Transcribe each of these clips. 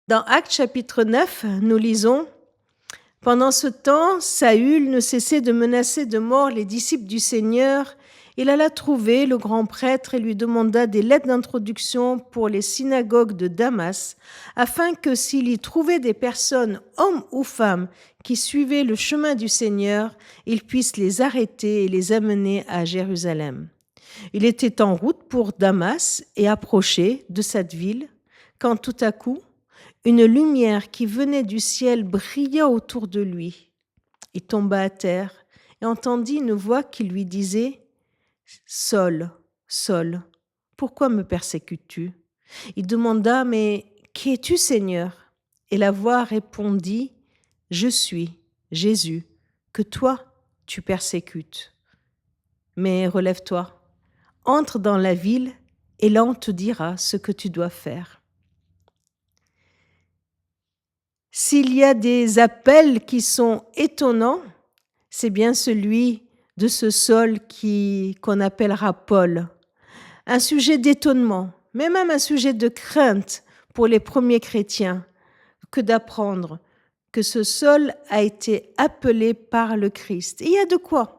Dans Actes chapitre 9, nous lisons: Pendant ce temps, Saül ne cessait de menacer de mort les disciples du Seigneur. Il alla trouver le grand prêtre et lui demanda des lettres d'introduction pour les synagogues de Damas, afin que s'il y trouvait des personnes, hommes ou femmes, qui suivaient le chemin du Seigneur, il puisse les arrêter et les amener à Jérusalem. Il était en route pour Damas et approchait de cette ville, quand tout à coup, une lumière qui venait du ciel brilla autour de lui. Il tomba à terre et entendit une voix qui lui disait: « Saul, Saul, pourquoi me persécutes-tu » Il demanda: « Mais qui es-tu, Seigneur » Et la voix répondit: « Je suis Jésus, que toi tu persécutes. Mais relève-toi, entre dans la ville et là on te dira ce que tu dois faire. » S'il y a des appels qui sont étonnants, c'est bien celui de ce Saul qu'on appellera Paul. Un sujet d'étonnement, mais même un sujet de crainte pour les premiers chrétiens, que d'apprendre que ce Saul a été appelé par le Christ. Et il y a de quoi.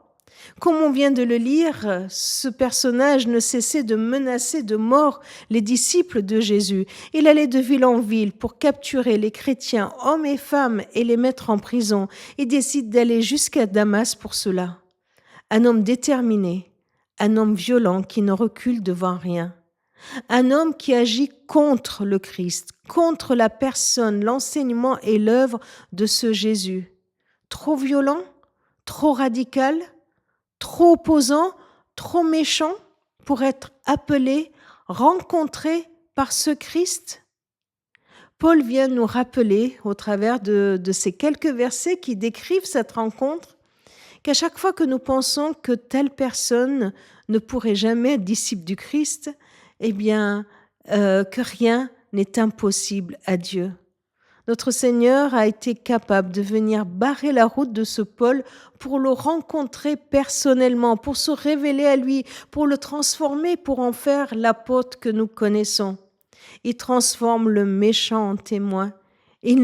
Comme on vient de le lire, ce personnage ne cessait de menacer de mort les disciples de Jésus. Il allait de ville en ville pour capturer les chrétiens, hommes et femmes, et les mettre en prison. Il décide d'aller jusqu'à Damas pour cela. Un homme déterminé, un homme violent qui ne recule devant rien. Un homme qui agit contre le Christ, contre la personne, l'enseignement et l'œuvre de ce Jésus. Trop violent, trop radical, trop opposant, trop méchant pour être appelé, rencontré par ce Christ? Paul vient nous rappeler, au travers de ces quelques versets qui décrivent cette rencontre, qu'à chaque fois que nous pensons que telle personne ne pourrait jamais être disciple du Christ, eh bien, que rien n'est impossible à Dieu. Notre Seigneur a été capable de venir barrer la route de ce Paul pour le rencontrer personnellement, pour se révéler à lui, pour le transformer, pour en faire l'apôtre que nous connaissons. Il transforme le méchant en témoin. Et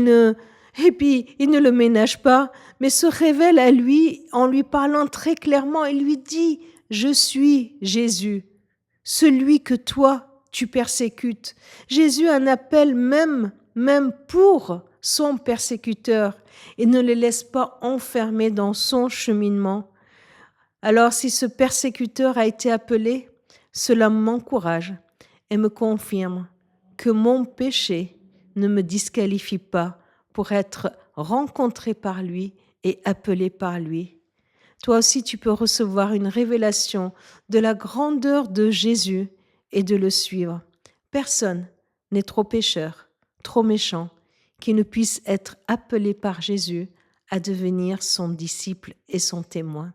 puis, il ne le ménage pas, mais se révèle à lui en lui parlant très clairement. Il lui dit: « Je suis Jésus, celui que toi, tu persécutes. » Jésus en appelle même pour son persécuteur et ne le laisse pas enfermer dans son cheminement. Alors, si ce persécuteur a été appelé, cela m'encourage et me confirme que mon péché ne me disqualifie pas pour être rencontré par lui et appelé par lui. Toi aussi, tu peux recevoir une révélation de la grandeur de Jésus et de le suivre. Personne n'est trop pécheur, trop méchant, qui ne puisse être appelé par Jésus à devenir son disciple et son témoin.